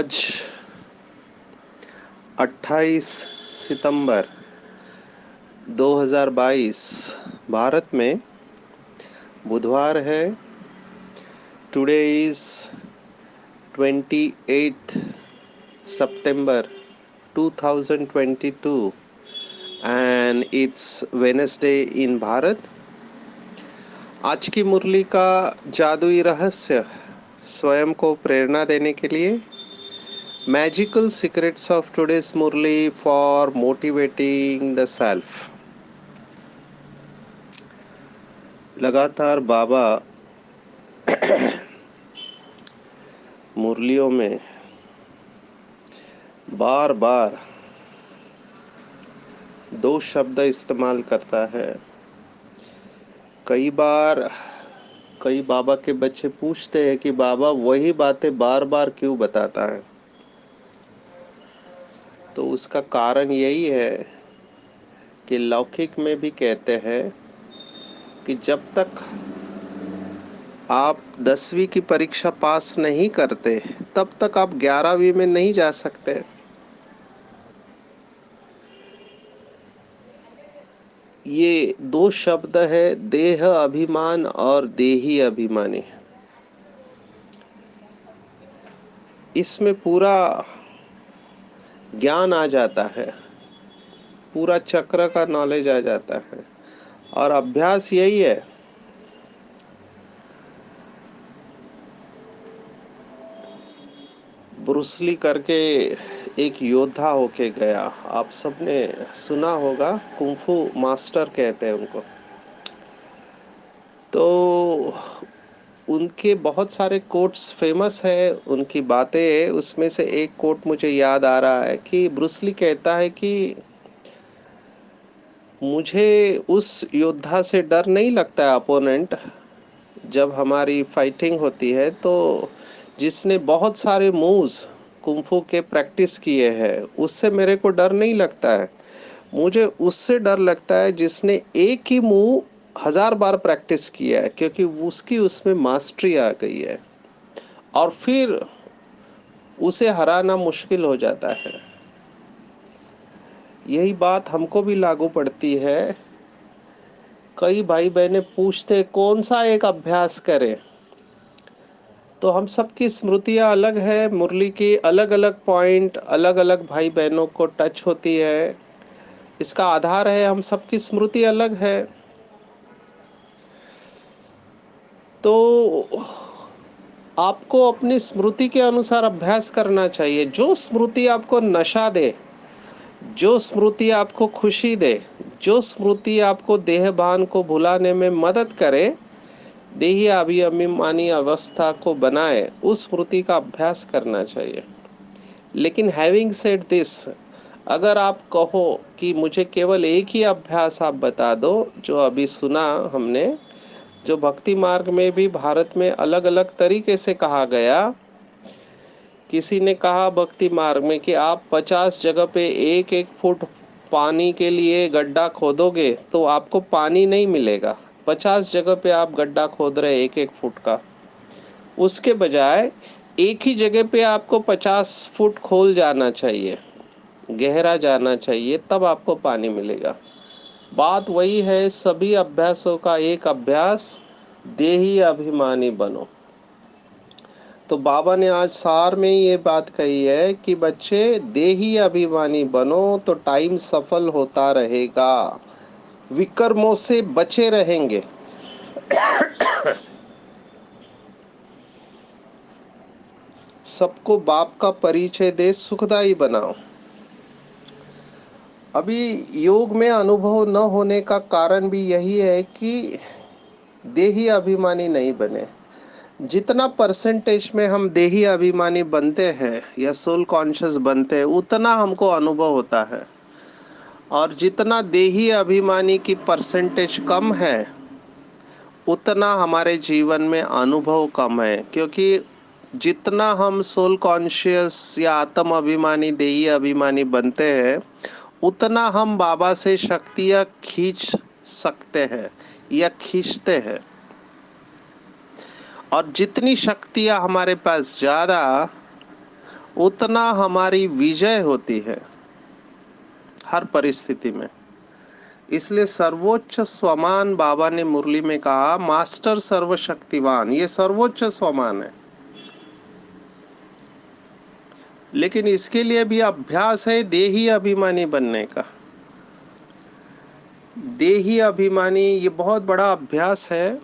आज 28 सितंबर 2022 भारत में बुधवार है। Today is 28 September 2022 and it's Wednesday in Bharat. आज की मुरली का जादुई रहस्य स्वयं को प्रेरणा देने के लिए magical secrets of today's Murli for motivating the self. लगातार बाबा मुरलियों में बार बार दो शब्द इस्तेमाल करता है। कई बार कई बाबा के बच्चे पूछते हैं कि बाबा वही बातें बार बार क्यों बताता है। तो उसका कारण यही है कि लौकिक में भी कहते हैं कि जब तक आप 10वीं की परीक्षा पास नहीं करते तब तक आप 11वीं में नहीं जा सकते। ये दो शब्द है, देह अभिमान और देही अभिमानी। इसमें पूरा ज्ञान आ जाता है, पूरा चक्र का नॉलेज आ जाता है। और अभ्यास यही है। ब्रूसली करके एक योद्धा होके गया, आप सबने सुना होगा, कुंफू मास्टर कहते हैं उनको। तो उनके बहुत सारे कोट्स फेमस है, उनकी बातें। उसमें से एक कोट मुझे याद आ रहा है कि ब्रूसली कहता है कि मुझे उस योद्धा से डर नहीं लगता है, अपोनेंट, जब हमारी फाइटिंग होती है तो जिसने बहुत सारे मूव्स कुंफू के प्रैक्टिस किए हैं उससे मेरे को डर नहीं लगता है। मुझे उससे डर लगता है जिसने एक ही मूव 1000 बार प्रैक्टिस किया है, क्योंकि उसकी उसमें मास्टरी आ गई है और फिर उसे हराना मुश्किल हो जाता है। यही बात हमको भी लागू पड़ती है। कई भाई बहने पूछते कौन सा एक अभ्यास करें, तो हम सबकी स्मृतियां अलग है, मुरली की अलग अलग पॉइंट अलग अलग भाई बहनों को टच होती है। इसका आधार है हम सबकी स्मृति अलग है। तो आपको अपनी स्मृति के अनुसार अभ्यास करना चाहिए। जो स्मृति आपको नशा दे, जो स्मृति आपको खुशी दे, जो स्मृति आपको देहभान को भुलाने में मदद करे, देही अभिमानी अवस्था को बनाए, उस स्मृति का अभ्यास करना चाहिए। लेकिन हैविंग सेड दिस, अगर आप कहो कि मुझे केवल एक ही अभ्यास आप बता दो, जो अभी सुना हमने, जो भक्ति मार्ग में भी भारत में अलग अलग तरीके से कहा गया। किसी ने कहा भक्ति मार्ग में कि आप 50 जगह पे एक एक फुट पानी के लिए गड्ढा खोदोगे तो आपको पानी नहीं मिलेगा। 50 जगह पे आप गड्ढा खोद रहे एक एक फुट का, उसके बजाय एक ही जगह पे आपको 50 फुट खोल जाना चाहिए, गहरा जाना चाहिए, तब आपको पानी मिलेगा। बात वही है, सभी अभ्यासों का एक अभ्यास, देही अभिमानी बनो। तो बाबा ने आज सार में ये बात कही है कि बच्चे देही अभिमानी बनो तो टाइम सफल होता रहेगा, विकर्मों से बचे रहेंगे। सबको बाप का परिचय दे, सुखदाई बनाओ। अभी योग में अनुभव न होने का कारण भी यही है कि देही अभिमानी नहीं बने। जितना परसेंटेज में हम देही अभिमानी बनते हैं या सोल कॉन्शियस बनते हैं, उतना हमको अनुभव होता है। और जितना देही अभिमानी की परसेंटेज कम है, उतना हमारे जीवन में अनुभव कम है। क्योंकि जितना हम सोल कॉन्शियस या आत्म अभिमानी, देही अभिमानी बनते हैं, उतना हम बाबा से शक्तियां खींच सकते हैं या खींचते हैं। और जितनी शक्तियां हमारे पास ज्यादा, उतना हमारी विजय होती है हर परिस्थिति में। इसलिए सर्वोच्च स्वमान बाबा ने मुरली में कहा, मास्टर सर्वशक्तिवान, ये सर्वोच्च स्वमान है। लेकिन इसके लिए भी अभ्यास है देही अभिमानी बनने का। देही अभिमानी ये बहुत बड़ा अभ्यास है।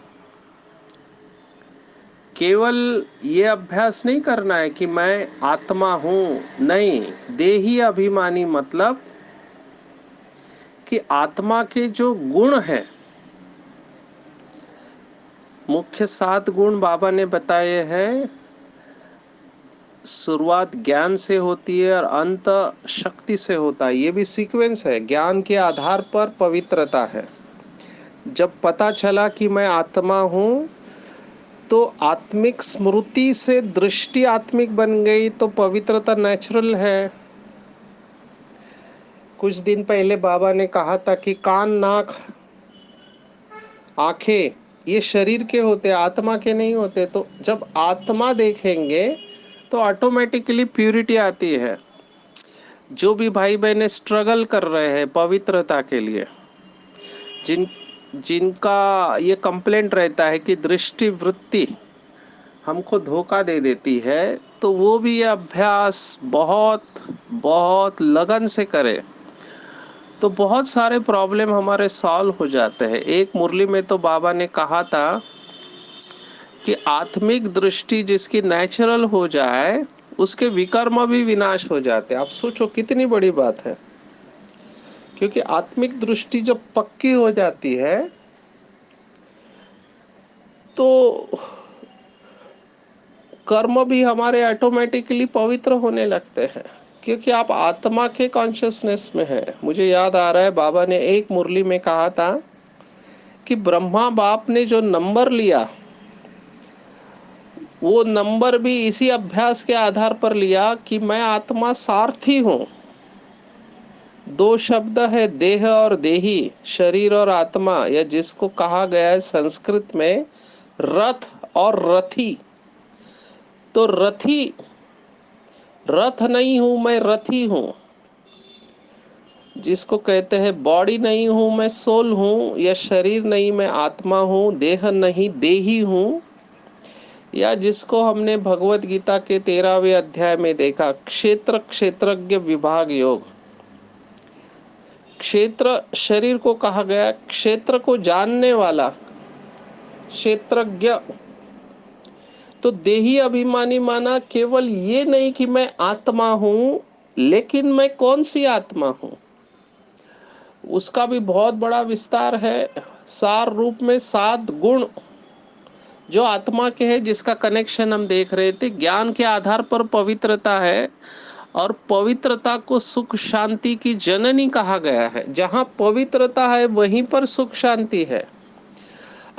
केवल ये अभ्यास नहीं करना है कि मैं आत्मा हूं, नहीं। देही अभिमानी मतलब कि आत्मा के जो गुण हैं, मुख्य 7 गुण बाबा ने बताए हैं। शुरुआत ज्ञान से होती है और अंत शक्ति से होता है। ये भी सीक्वेंस है। ज्ञान के आधार पर पवित्रता है। जब पता चला कि मैं आत्मा हूं, तो आत्मिक स्मृति से दृष्टि आत्मिक बन गई, तो पवित्रता नेचुरल है। कुछ दिन पहले बाबा ने कहा था कि कान, नाक, आंखें ये शरीर के होते, आत्मा के नहीं होते। तो जब आत्मा देखेंगे तो ऑटोमेटिकली प्यूरिटी आती है। जो भी भाई बहने स्ट्रगल कर रहे हैं पवित्रता के लिए, जिनका ये कंप्लेंट रहता है कि दृष्टि वृत्ति हमको धोखा दे देती है, तो वो भी ये अभ्यास बहुत बहुत लगन से करे, तो बहुत सारे प्रॉब्लम हमारे सॉल्व हो जाते हैं। एक मुरली में तो बाबा ने कहा था कि आत्मिक दृष्टि जिसकी नेचुरल हो जाए, उसके विकर्म भी विनाश हो जाते हैं। आप सोचो कितनी बड़ी बात है। क्योंकि आत्मिक दृष्टि जब पक्की हो जाती है, तो कर्म भी हमारे ऑटोमेटिकली पवित्र होने लगते हैं। क्योंकि आप आत्मा के कॉन्शियसनेस में है। मुझे याद आ रहा है, बाबा ने एक मुरली में कहा था कि ब्रह्मा बाप ने जो नंबर लिया, वो नंबर भी इसी अभ्यास के आधार पर लिया कि मैं आत्मा सारथी हूं। 2 शब्द है, देह और देही, शरीर और आत्मा, या जिसको कहा गया है संस्कृत में रथ और रथी। तो रथी, रथ नहीं हूं मैं, रथी हूं। जिसको कहते हैं बॉडी नहीं हूं मैं, सोल हूं, या शरीर नहीं मैं आत्मा हूं, देह नहीं देही हूं। या जिसको हमने भगवत गीता के 13वें अध्याय में देखा, क्षेत्र क्षेत्रज्ञ विभाग योग। क्षेत्र शरीर को कहा गया, क्षेत्र को जानने वाला क्षेत्रज्ञ। तो देही अभिमानी माना केवल ये नहीं कि मैं आत्मा हूं, लेकिन मैं कौन सी आत्मा हूं, उसका भी बहुत बड़ा विस्तार है। सार रूप में 7 गुण जो आत्मा के हैं, जिसका कनेक्शन हम देख रहे थे। ज्ञान के आधार पर पवित्रता है, और पवित्रता को सुख शांति की जननी कहा गया है। जहां पवित्रता है वहीं पर सुख शांति है।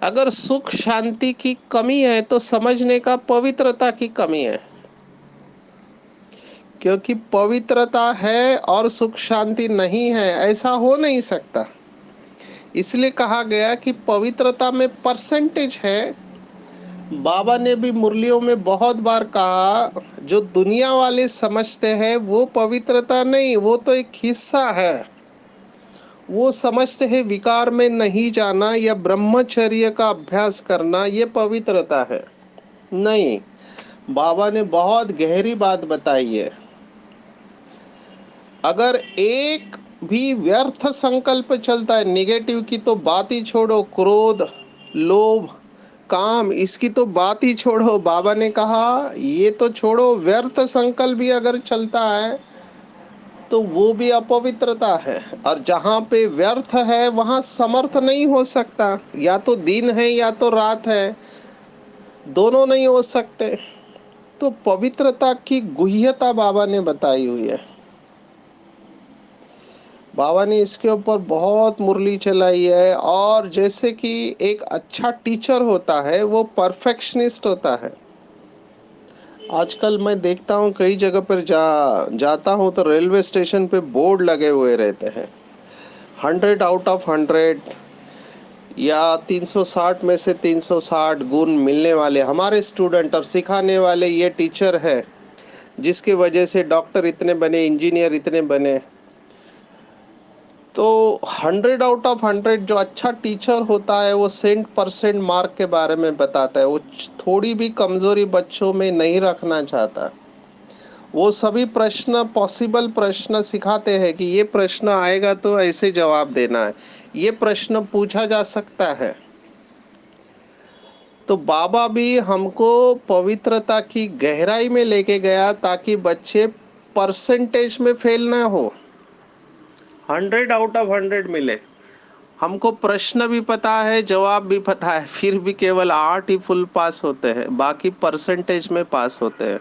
अगर सुख शांति की कमी है तो समझने का पवित्रता की कमी है। क्योंकि पवित्रता है और सुख शांति नहीं है, ऐसा हो नहीं सकता। इसलिए कहा गया कि पवित्रता में परसेंटेज है। बाबा ने भी मुरलियों में बहुत बार कहा, जो दुनिया वाले समझते हैं वो पवित्रता नहीं, वो तो एक हिस्सा है। वो समझते हैं विकार में नहीं जाना या ब्रह्मचर्य का अभ्यास करना ये पवित्रता है। नहीं, बाबा ने बहुत गहरी बात बताई है। अगर एक भी व्यर्थ संकल्प चलता है, निगेटिव की तो बात ही छोड़ो, क्रोध, लोभ, काम, इसकी तो बात ही छोड़ो। बाबा ने कहा ये तो छोड़ो, व्यर्थ संकल्प भी अगर चलता है तो वो भी अपवित्रता है। और जहां पे व्यर्थ है वहां समर्थ नहीं हो सकता। या तो दिन है या तो रात है, दोनों नहीं हो सकते। तो पवित्रता की गुह्यता बाबा ने बताई हुई है। बाबा ने इसके ऊपर बहुत मुरली चलाई है। और जैसे कि एक अच्छा टीचर होता है वो परफेक्शनिस्ट होता है। आजकल मैं देखता हूँ कई जगह पर जाता हूँ तो रेलवे स्टेशन पे बोर्ड लगे हुए रहते हैं, 100 आउट ऑफ 100 या 360 में से 360 गुण मिलने वाले हमारे स्टूडेंट और सिखाने वाले ये टीचर है। जिसकी वजह से डॉक्टर इतने बने, इंजीनियर इतने बने। तो 100 आउट ऑफ 100 जो अच्छा टीचर होता है वो 100% मार्क के बारे में बताता है। वो थोड़ी भी कमजोरी बच्चों में नहीं रखना चाहता। वो सभी प्रश्न, पॉसिबल प्रश्न सिखाते हैं कि ये प्रश्न आएगा तो ऐसे जवाब देना है, ये प्रश्न पूछा जा सकता है। तो बाबा भी हमको पवित्रता की गहराई में लेके गया ताकि बच्चे परसेंटेज में फेल ना हो, 100 आउट ऑफ 100 मिले। हमको प्रश्न भी पता है, जवाब भी पता है, फिर भी केवल 8 ही फुल पास होते हैं, बाकी परसेंटेज में पास होते हैं।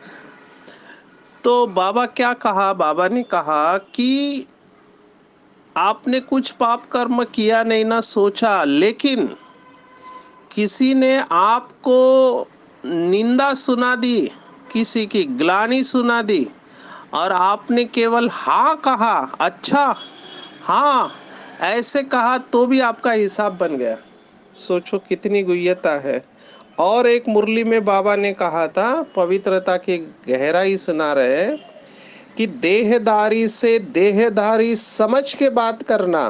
तो बाबा क्या कहा? बाबा ने कहा कि आपने कुछ पाप कर्म किया नहीं ना सोचा, लेकिन किसी ने आपको निंदा सुना दी, किसी की ग्लानि सुना दी, और आपने केवल हाँ कहा, अच्छा हाँ ऐसे कहा, तो भी आपका हिसाब बन गया। सोचो कितनी गुह्यता है। और एक मुरली में बाबा ने कहा था, पवित्रता की गहराई सुना रहे, कि देहदारी से देहदारी समझ के बात करना,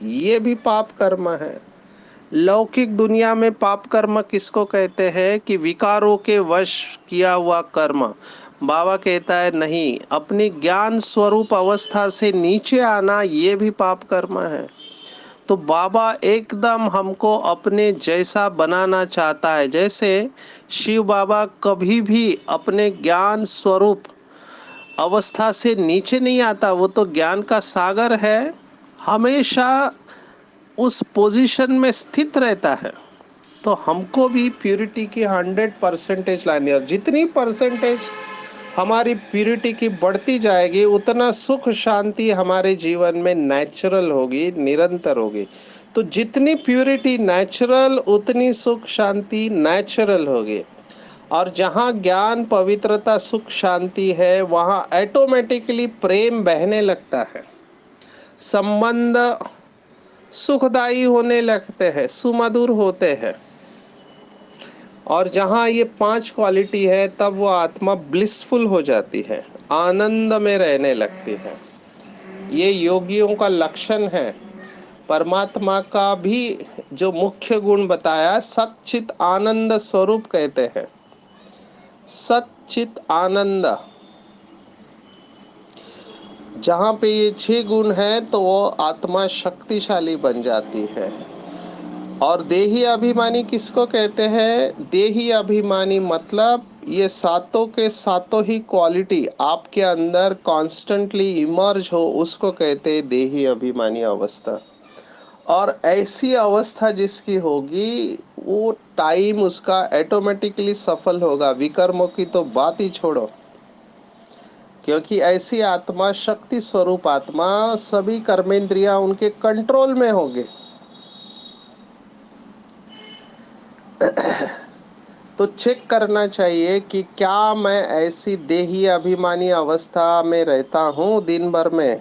ये भी पाप कर्म है। लौकिक दुनिया में पाप कर्म किसको कहते हैं? कि विकारों के वश किया हुआ कर्म। बाबा कहता है नहीं, अपनी ज्ञान स्वरूप अवस्था से नीचे आना ये भी पाप कर्म है। तो बाबा एकदम हमको अपने जैसा बनाना चाहता है। जैसे शिव बाबा कभी भी अपने ज्ञान स्वरूप अवस्था से नीचे नहीं आता, वो तो ज्ञान का सागर है, हमेशा उस पोजीशन में स्थित रहता है। तो हमको भी प्यूरिटी की 100% लानी है, और जितनी परसेंटेज हमारी प्यूरिटी की बढ़ती जाएगी उतना सुख शांति हमारे जीवन में नेचुरल होगी, निरंतर होगी। तो जितनी प्यूरिटी नेचुरल, उतनी सुख शांति नेचुरल होगी। और जहाँ ज्ञान, पवित्रता, सुख शांति है, वहाँ ऑटोमेटिकली प्रेम बहने लगता है, संबंध सुखदायी होने लगते हैं, सुमधुर होते हैं। और जहाँ ये 5 क्वालिटी है, तब वो आत्मा ब्लिसफुल हो जाती है, आनंद में रहने लगती है। ये योगियों का लक्षण है। परमात्मा का भी जो मुख्य गुण बताया, सच्चित आनंद स्वरूप कहते हैं। सच्चित आनंद, जहाँ पे ये 6 गुण है तो वो आत्मा शक्तिशाली बन जाती है। और देही अभिमानी किसको कहते हैं? देही अभिमानी मतलब ये सातों के सातों ही क्वालिटी आपके अंदर कॉन्स्टेंटली इमर्ज हो, उसको कहते हैं देही अभिमानी अवस्था। और ऐसी अवस्था जिसकी होगी, वो टाइम उसका ऑटोमेटिकली सफल होगा। विकर्मों की तो बात ही छोड़ो, क्योंकि ऐसी आत्मा, शक्ति स्वरूप आत्मा, सभी कर्मेंद्रियां उनके कंट्रोल में होंगे। तो चेक करना चाहिए कि क्या मैं ऐसी देही अभिमानी अवस्था में रहता हूँ दिन भर में।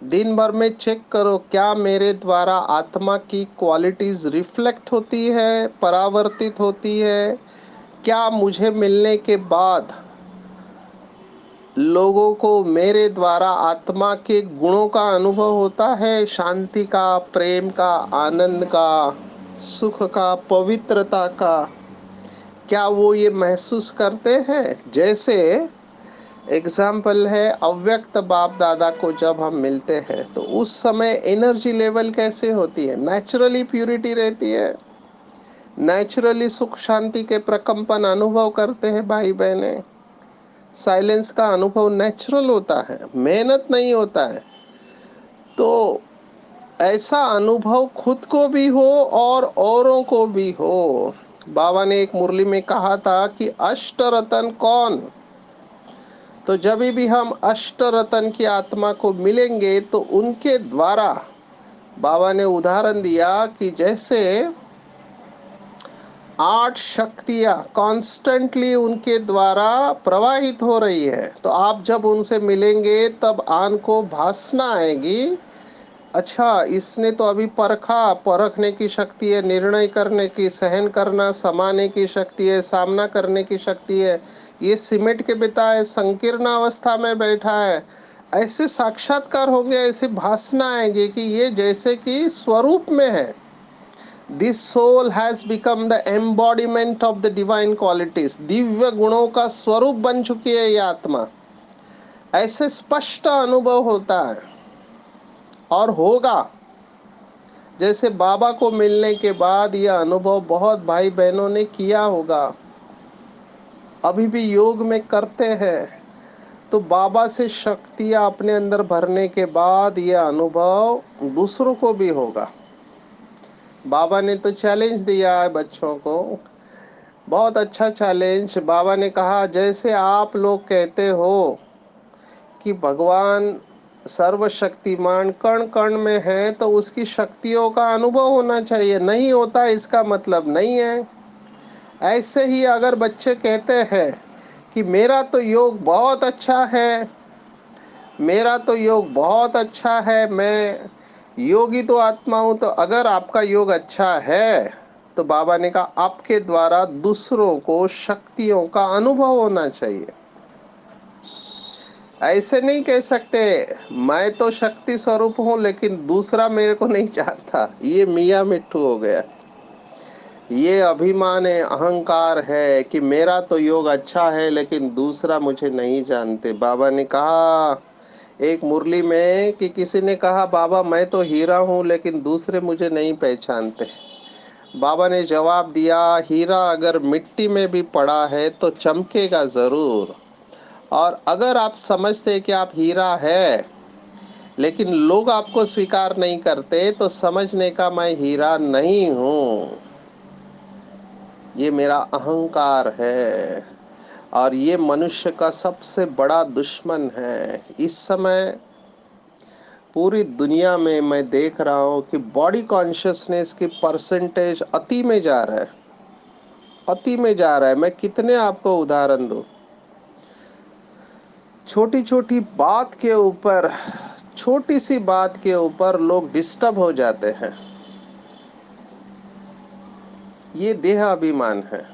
दिन भर में चेक करो, क्या मेरे द्वारा आत्मा की क्वालिटीज रिफ्लेक्ट होती है, परावर्तित होती है? क्या मुझे मिलने के बाद लोगों को मेरे द्वारा आत्मा के गुणों का अनुभव होता है? शांति का, प्रेम का, आनंद का, सुख का, पवित्रता का? क्या वो ये महसूस करते हैं? जैसे एग्जाम्पल है, अव्यक्त बाप दादा को जब हम मिलते हैं तो उस समय एनर्जी लेवल कैसे होती है? नेचुरली प्यूरिटी रहती है, नेचुरली सुख शांति के प्रकंपन अनुभव करते हैं भाई बहने। साइलेंस का अनुभव नेचुरल होता है, मेहनत नहीं होता है। तो ऐसा अनुभव खुद को भी हो और औरों को भी हो। बाबा ने एक मुरली में कहा था कि अष्ट रतन कौन? तो जब भी हम अष्ट रतन की आत्मा को मिलेंगे तो उनके द्वारा, बाबा ने उदाहरण दिया कि जैसे 8 शक्तियां कॉन्स्टेंटली उनके द्वारा प्रवाहित हो रही है, तो आप जब उनसे मिलेंगे तब आन को भासना आएगी, अच्छा इसने तो अभी परखा, परखने की शक्ति है, निर्णय करने की, सहन करना, समाने की शक्ति है, सामना करने की शक्ति है, ये सिमट के बिताए संकीर्ण अवस्था में बैठा है, ऐसे साक्षात्कार होंगे, ऐसी भासना आएगी कि ये जैसे कि स्वरूप में है। This soul has become the embodiment of the divine qualities, दिव्य गुणों का स्वरूप बन चुकी है ये आत्मा। ऐसे स्पष्ट अनुभव होता है और होगा। जैसे बाबा को मिलने के बाद यह अनुभव बहुत भाई बहनों ने किया होगा, अभी भी योग में करते हैं, तो बाबा से शक्तियां अपने अंदर भरने के बाद यह अनुभव दूसरों को भी होगा। बाबा ने तो चैलेंज दिया है बच्चों को, बहुत अच्छा चैलेंज। बाबा ने कहा जैसे आप लोग कहते हो कि भगवान सर्वशक्तिमान कण कण में है, तो उसकी शक्तियों का अनुभव होना चाहिए, नहीं होता इसका मतलब नहीं है। ऐसे ही अगर बच्चे कहते हैं कि मेरा तो योग बहुत अच्छा है, मेरा तो योग बहुत अच्छा है, मैं योगी तो आत्मा हूं, तो अगर आपका योग अच्छा है तो बाबा ने कहा आपके द्वारा दूसरों को शक्तियों का अनुभव होना चाहिए। ऐसे नहीं कह सकते मैं तो शक्ति स्वरूप हूं लेकिन दूसरा मेरे को नहीं जानता, ये मियाँ मिट्ठू हो गया। ये अभिमान है, अहंकार है कि मेरा तो योग अच्छा है लेकिन दूसरा मुझे नहीं जानते। बाबा ने कहा एक मुरली में कि किसी ने कहा बाबा मैं तो हीरा हूं लेकिन दूसरे मुझे नहीं पहचानते। बाबा ने जवाब दिया हीरा अगर मिट्टी में भी पड़ा है तो चमकेगा जरूर, और अगर आप समझते कि आप हीरा है लेकिन लोग आपको स्वीकार नहीं करते तो समझने का मैं हीरा नहीं हूं, ये मेरा अहंकार है। और ये मनुष्य का सबसे बड़ा दुश्मन है। इस समय पूरी दुनिया में मैं देख रहा हूं कि बॉडी कॉन्शियसनेस की परसेंटेज अति में जा रहा है, अति में जा रहा है। मैं कितने आपको उदाहरण दूं, छोटी छोटी बात के ऊपर, छोटी सी बात के ऊपर लोग डिस्टर्ब हो जाते हैं। ये देह अभिमान है।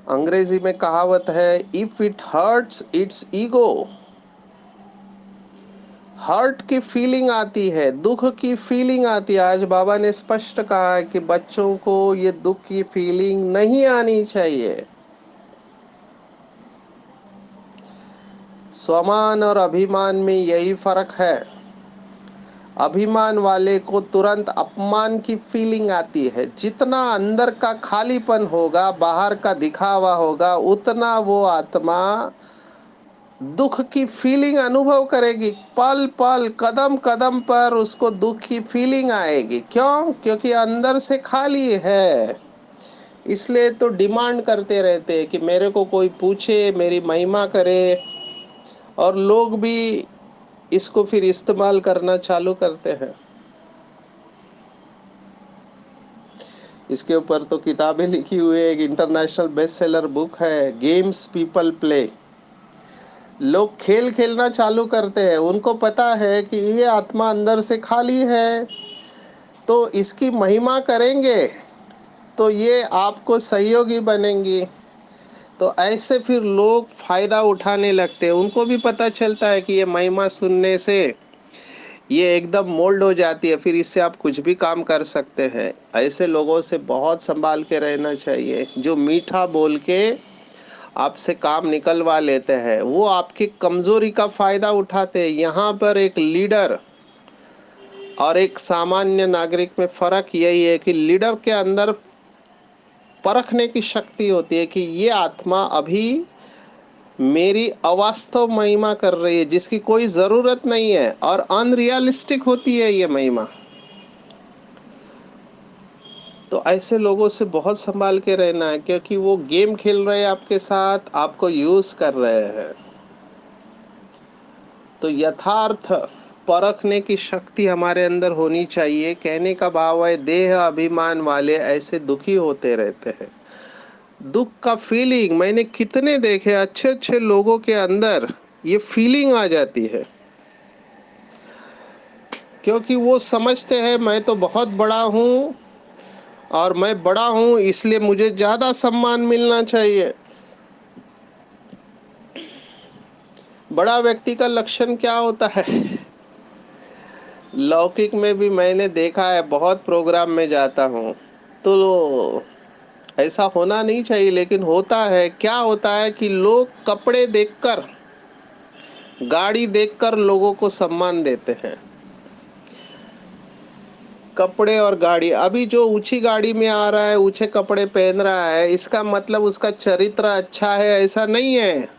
अंग्रेजी में कहावत है if it hurts it's ego. Hurt की फीलिंग आती है, दुख की फीलिंग आती है। आज बाबा ने स्पष्ट कहा है कि बच्चों को ये दुख की फीलिंग नहीं आनी चाहिए। स्वमान और अभिमान में यही फर्क है। अभिमान वाले को तुरंत अपमान की फीलिंग आती है। जितना अंदर का खालीपन होगा, बाहर का दिखावा होगा, उतना वो आत्मा दुख की फीलिंग अनुभव करेगी। पल पल कदम कदम पर उसको दुख की फीलिंग आएगी। क्यों? क्योंकि अंदर से खाली है। इसलिए तो डिमांड करते रहते हैं कि मेरे को कोई पूछे, मेरी महिमा करे, और लोग भी इसको फिर इस्तेमाल करना चालू करते हैं। इसके ऊपर तो किताबें लिखी हुई है, एक इंटरनेशनल बेस्ट सेलर बुक है, गेम्स पीपल प्ले। लोग खेल खेलना चालू करते हैं, उनको पता है कि ये आत्मा अंदर से खाली है, तो इसकी महिमा करेंगे तो ये आपको सहयोगी बनेंगी। तो ऐसे फिर लोग फायदा उठाने लगते हैं। उनको भी पता चलता है कि ये महिमा सुनने से ये एकदम मोल्ड हो जाती है, फिर इससे आप कुछ भी काम कर सकते हैं। ऐसे लोगों से बहुत संभाल के रहना चाहिए, जो मीठा बोल के आपसे काम निकलवा लेते हैं। वो आपकी कमजोरी का फायदा उठाते हैं। यहाँ पर एक लीडर और एक सामान्य नागरिक में फर्क यही है कि लीडर के अंदर परखने की शक्ति होती है कि ये आत्मा अभी मेरी अवास्तव महिमा कर रही है जिसकी कोई जरूरत नहीं है, और अनरियलिस्टिक होती है ये महिमा। तो ऐसे लोगों से बहुत संभाल के रहना है, क्योंकि वो गेम खेल रहे हैं आपके साथ, आपको यूज कर रहे हैं। तो यथार्थ परखने की शक्ति हमारे अंदर होनी चाहिए। कहने का भाव है देह अभिमान वाले ऐसे दुखी होते रहते हैं। दुख का फीलिंग मैंने कितने देखे, अच्छे अच्छे लोगों के अंदर ये फीलिंग आ जाती है, क्योंकि वो समझते हैं मैं तो बहुत बड़ा हूं और मैं बड़ा हूं इसलिए मुझे ज्यादा सम्मान मिलना चाहिए। बड़ा व्यक्ति का लक्षण क्या होता है? लौकिक में भी मैंने देखा है, बहुत प्रोग्राम में जाता हूं तो ऐसा होना नहीं चाहिए, लेकिन होता है। क्या होता है कि लोग कपड़े देखकर, गाड़ी देखकर लोगों को सम्मान देते हैं। कपड़े और गाड़ी, अभी जो ऊंची गाड़ी में आ रहा है, ऊंचे कपड़े पहन रहा है, इसका मतलब उसका चरित्र अच्छा है, ऐसा नहीं है।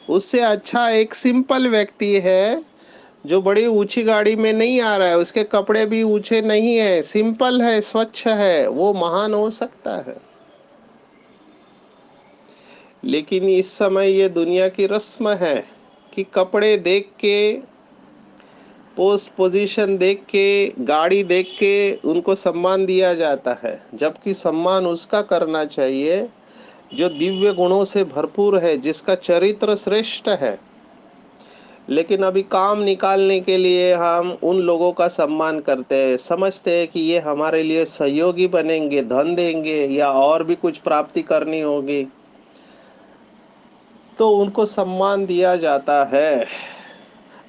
उससे अच्छा एक सिंपल व्यक्ति है जो बड़ी ऊंची गाड़ी में नहीं आ रहा है, उसके कपड़े भी ऊंचे नहीं है, सिंपल है, स्वच्छ है, वो महान हो सकता है। लेकिन इस समय ये दुनिया की रस्म है कि कपड़े देख के, पोस्ट पोजीशन देख के, गाड़ी देख के उनको सम्मान दिया जाता है, जबकि सम्मान उसका करना चाहिए जो दिव्य गुणों से भरपूर है, जिसका चरित्र श्रेष्ठ है। लेकिन अभी काम निकालने के लिए हम उन लोगों का सम्मान करते हैं, समझते हैं कि ये हमारे लिए सहयोगी बनेंगे, धन देंगे या और भी कुछ प्राप्ति करनी होगी, तो उनको सम्मान दिया जाता है।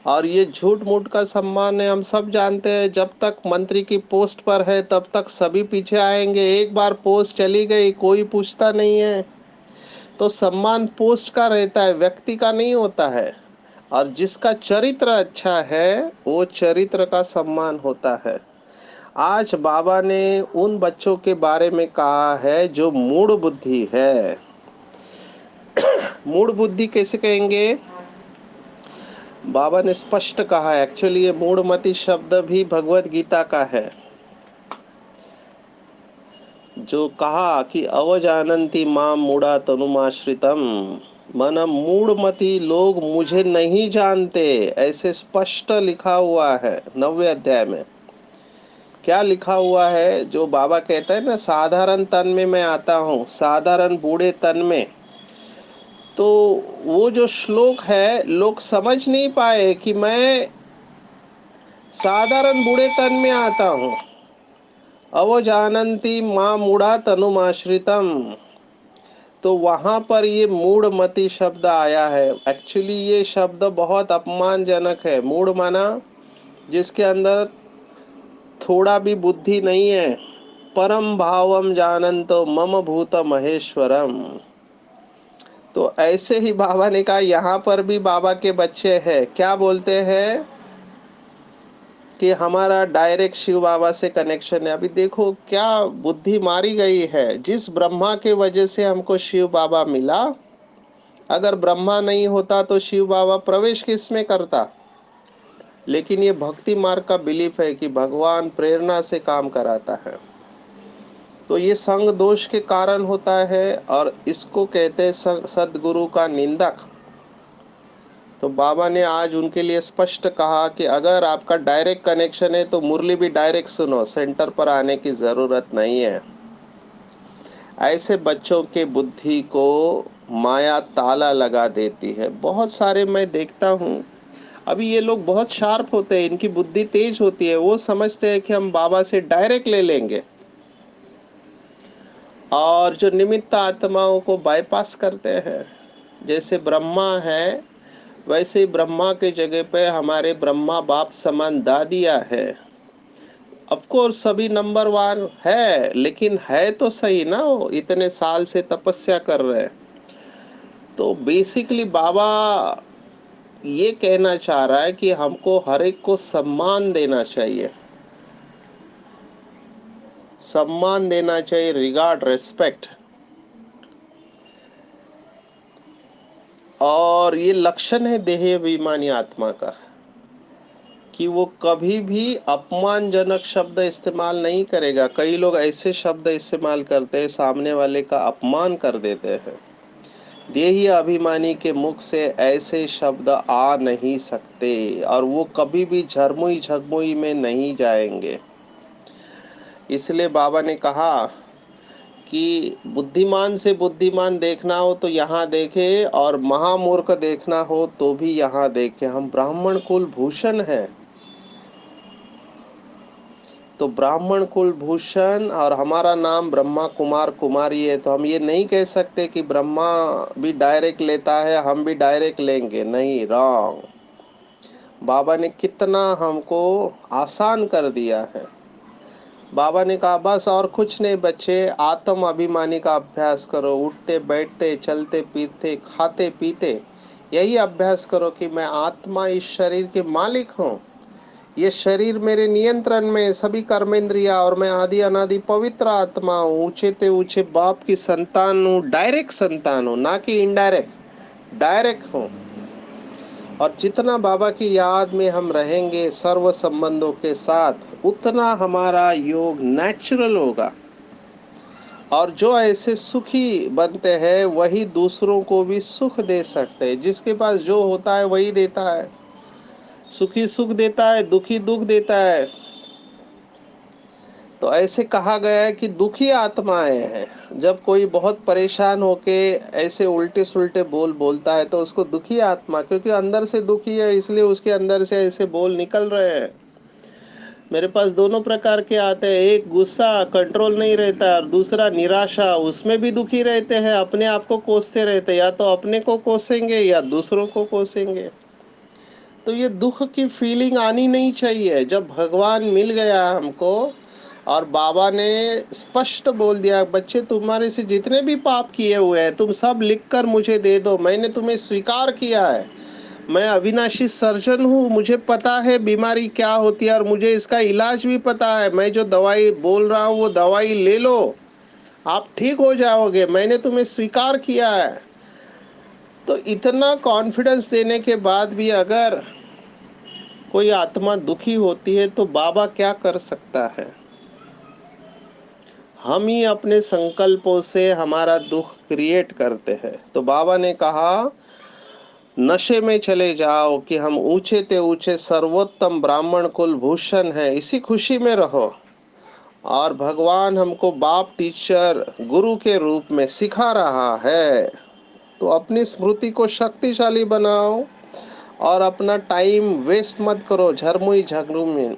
और ये झूठ मूठ का सम्मान है, हम सब जानते हैं। जब तक मंत्री की पोस्ट पर है तब तक सभी पीछे आएंगे, एक बार पोस्ट चली गई कोई पूछता नहीं है। तो सम्मान पोस्ट का रहता है, व्यक्ति का नहीं होता है। और जिसका चरित्र अच्छा है वो चरित्र का सम्मान होता है। आज बाबा ने उन बच्चों के बारे में कहा है जो मूढ़ बुद्धि है। मूढ़ बुद्धि कैसे कहेंगे? बाबा ने स्पष्ट कहा है, एक्चुअली ये मूढ़मति शब्द भी भगवत गीता का है, जो कहा कि अवजानन्ति माम मूढ़ा तनुमाश्रितम, मन मूढ़मति लोग मुझे नहीं जानते, ऐसे स्पष्ट लिखा हुआ है 9वें अध्याय में। क्या लिखा हुआ है? जो बाबा कहते हैं ना, साधारण तन में मैं आता हूँ, साधारण बूढ़े तन में। तो वो जो श्लोक है, लोग समझ नहीं पाए कि मैं साधारण बूढ़े तन में आता हूँ। अवजानन्ति मां मूढ़ा तनुमाश्रितम, तो वहां पर ये मूढ़मति शब्द आया है। एक्चुअली ये शब्द बहुत अपमानजनक है। मूढ़ माना जिसके अंदर थोड़ा भी बुद्धि नहीं है। परम भावम जानन्तो मम भूत महेश्वरम। तो ऐसे ही बाबा ने कहा, यहाँ पर भी बाबा के बच्चे हैं, क्या बोलते हैं कि हमारा डायरेक्ट शिव बाबा से कनेक्शन है। अभी देखो क्या बुद्धि मारी गई है। जिस ब्रह्मा के वजह से हमको शिव बाबा मिला, अगर ब्रह्मा नहीं होता तो शिव बाबा प्रवेश किस में करता? लेकिन ये भक्ति मार्ग का बिलीफ है कि भगवान प्रेरणा से काम कराता है। तो ये संग दोष के कारण होता है और इसको कहते हैं सदगुरु का निंदक। तो बाबा ने आज उनके लिए स्पष्ट कहा कि अगर आपका डायरेक्ट कनेक्शन है तो मुरली भी डायरेक्ट सुनो, सेंटर पर आने की जरूरत नहीं है। ऐसे बच्चों के बुद्धि को माया ताला लगा देती है। बहुत सारे मैं देखता हूँ, अभी ये लोग बहुत शार्प होते हैं, इनकी बुद्धि तेज होती है, वो समझते हैं कि हम बाबा से डायरेक्ट ले लेंगे और जो निमित्त आत्माओं को बाईपास करते हैं। जैसे ब्रह्मा है, वैसे ही ब्रह्मा के जगह पे हमारे ब्रह्मा बाप समान दादिया है। ऑफ कोर्स सभी नंबर वन है, लेकिन है तो सही ना, वो इतने साल से तपस्या कर रहे हैं। तो बेसिकली बाबा ये कहना चाह रहा है कि हमको हर एक को सम्मान देना चाहिए, सम्मान देना चाहिए, रिगार्ड, रेस्पेक्ट। और ये लक्षण है देह अभिमानी आत्मा का कि वो कभी भी अपमानजनक शब्द इस्तेमाल नहीं करेगा। कई लोग ऐसे शब्द इस्तेमाल करते हैं, सामने वाले का अपमान कर देते हैं। देही अभिमानी के मुख से ऐसे शब्द आ नहीं सकते और वो कभी भी झरमुई झगमुई में नहीं जाएंगे। इसलिए बाबा ने कहा कि बुद्धिमान से बुद्धिमान देखना हो तो यहाँ देखे और महामूर्ख देखना हो तो भी यहाँ देखे। हम ब्राह्मण कुल भूषण हैं। तो ब्राह्मण कुल भूषण और हमारा नाम ब्रह्मा कुमार कुमारी है, तो हम ये नहीं कह सकते कि ब्रह्मा भी डायरेक्ट लेता है हम भी डायरेक्ट लेंगे, नहीं, रॉन्ग। बाबा ने कितना हमको आसान कर दिया है। बाबा ने कहा बस और कुछ नहीं बच्चे, आत्म अभिमानी का अभ्यास करो, उठते बैठते चलते फिरते खाते पीते यही अभ्यास करो कि मैं आत्मा इस शरीर के मालिक हूँ, ये शरीर मेरे नियंत्रण में है, सभी कर्मेंद्रिया, और मैं आदि अनादि पवित्र आत्मा हूँ, ऊंचे ते ऊंचे बाप की संतान हूँ, डायरेक्ट संतान हूँ, ना कि इनडायरेक्ट, डायरेक्ट हूँ। और जितना बाबा की याद में हम रहेंगे सर्व संबंधों के साथ, उतना हमारा योग नेचुरल होगा। और जो ऐसे सुखी बनते हैं वही दूसरों को भी सुख दे सकते हैं। जिसके पास जो होता है वही देता है। सुखी सुख देता है, दुखी दुख देता है। तो ऐसे कहा गया है कि दुखी आत्माएं हैं। जब कोई बहुत परेशान होके ऐसे उल्टे सुल्टे बोल बोलता है तो उसको दुखी आत्मा, क्योंकि अंदर से दुखी है इसलिए उसके अंदर से ऐसे बोल निकल रहे हैं। मेरे पास दोनों प्रकार के आते हैं, एक गुस्सा कंट्रोल नहीं रहता और दूसरा निराशा, उसमें भी दुखी रहते हैं, अपने आप को कोसते रहते हैं, या तो अपने को कोसेंगे या दूसरों को कोसेंगे। तो ये दुख की फीलिंग आनी नहीं चाहिए। जब भगवान मिल गया हमको और बाबा ने स्पष्ट बोल दिया, बच्चे तुम्हारे से जितने भी पाप किए हुए हैं तुम सब लिखकर मुझे दे दो, मैंने तुम्हें स्वीकार किया है, मैं अविनाशी सर्जन हूँ, मुझे पता है बीमारी क्या होती है और मुझे इसका इलाज भी पता है, मैं जो दवाई बोल रहा हूँ वो दवाई ले लो, आप ठीक हो जाओगे, मैंने तुम्हें स्वीकार किया है। तो इतना कॉन्फिडेंस देने के बाद भी अगर कोई आत्मा दुखी होती है तो बाबा क्या कर सकता है? हम ही अपने संकल्पों से हमारा दुख क्रिएट करते हैं। तो बाबा ने कहा नशे में चले जाओ कि हम ऊंचे ते ऊंचे सर्वोत्तम ब्राह्मण कुल भूषण है, इसी खुशी में रहो। और भगवान हमको बाप टीचर गुरु के रूप में सिखा रहा है, तो अपनी स्मृति को शक्तिशाली बनाओ और अपना टाइम वेस्ट मत करो झरमुई झगड़ू में,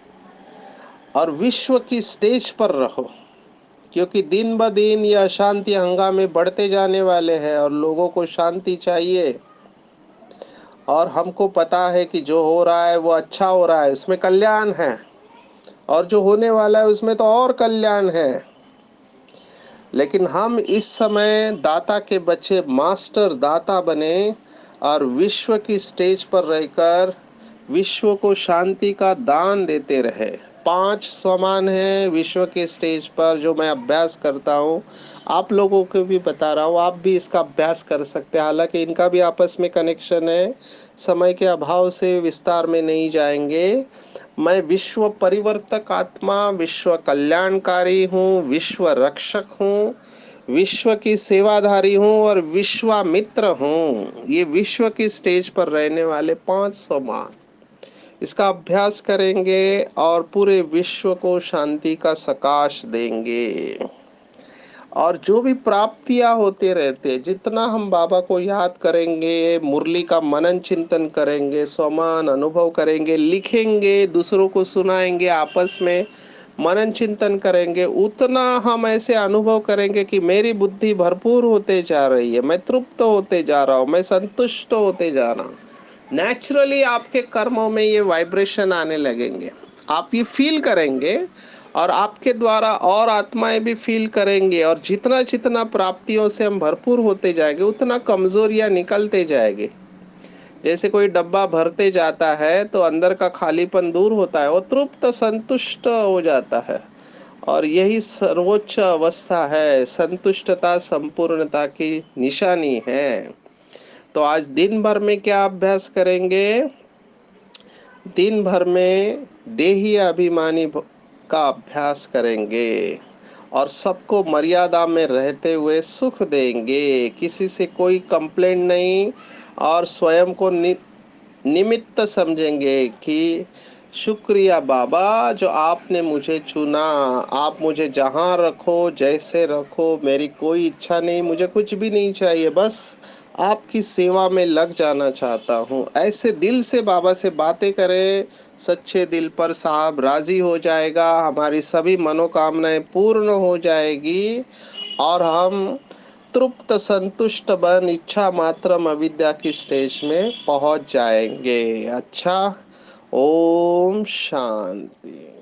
और विश्व की स्टेज पर रहो, क्योंकि दिन ब दिन ये अशांति हंगामे बढ़ते जाने वाले हैं और लोगों को शांति चाहिए। और हमको पता है कि जो हो रहा है वो अच्छा हो रहा है, उसमें कल्याण है, और जो होने वाला है उसमें तो और कल्याण है। लेकिन हम इस समय दाता के बच्चे मास्टर दाता बने और विश्व की स्टेज पर रहकर विश्व को शांति का दान देते रहे। 5 समान है विश्व के स्टेज पर जो मैं अभ्यास करता हूँ, आप लोगों को भी बता रहा हूँ, आप भी इसका अभ्यास कर सकते हैं। हालांकि इनका भी आपस में कनेक्शन है, समय के अभाव से विस्तार में नहीं जाएंगे। मैं विश्व परिवर्तक आत्मा, विश्व कल्याणकारी हूँ, विश्व रक्षक हूँ, विश्व की सेवाधारी हूँ और विश्वामित्र हूँ। ये विश्व की स्टेज पर रहने वाले 5 समान, इसका अभ्यास करेंगे और पूरे विश्व को शांति का सकाश देंगे। और जो भी प्राप्तियां होते रहते, जितना हम बाबा को याद करेंगे, मुरली का मनन चिंतन करेंगे, स्वमान अनुभव करेंगे, लिखेंगे, दूसरों को सुनाएंगे, आपस में मनन चिंतन करेंगे, उतना हम ऐसे अनुभव करेंगे कि मेरी बुद्धि भरपूर होते जा रही है, मैं तृप्त होते जा रहा हूँ, मैं संतुष्ट होते जा रहा हूँ। नेचुरली आपके कर्मों में ये वाइब्रेशन आने लगेंगे, आप ये फील करेंगे और आपके द्वारा और आत्माएं भी फील करेंगे। और जितना जितना प्राप्तियों से हम भरपूर होते जाएंगे उतना कमजोरियां निकलते जाएंगे। जैसे कोई डब्बा भरते जाता है तो अंदर का खालीपन दूर होता है, वो तृप्त संतुष्ट हो जाता है। और यही सर्वोच्च अवस्था है, संतुष्टता संपूर्णता की निशानी है। तो आज दिन भर में क्या अभ्यास करेंगे? दिन भर में देही अभिमानी का अभ्यास करेंगे और सबको मर्यादा में रहते हुए सुख देंगे, किसी से कोई कंप्लेंट नहीं, और स्वयं को निमित्त समझेंगे कि शुक्रिया बाबा जो आपने मुझे चुना, आप मुझे जहां रखो जैसे रखो, मेरी कोई इच्छा नहीं, मुझे कुछ भी नहीं चाहिए, बस आपकी सेवा में लग जाना चाहता हूँ। ऐसे दिल से बाबा से बातें करें, सच्चे दिल पर साहब राजी हो जाएगा, हमारी सभी मनोकामनाएं पूर्ण हो जाएगी और हम तृप्त संतुष्ट बन इच्छा मात्रम अविद्या की स्टेज में पहुंच जाएंगे। अच्छा, ओम शांति।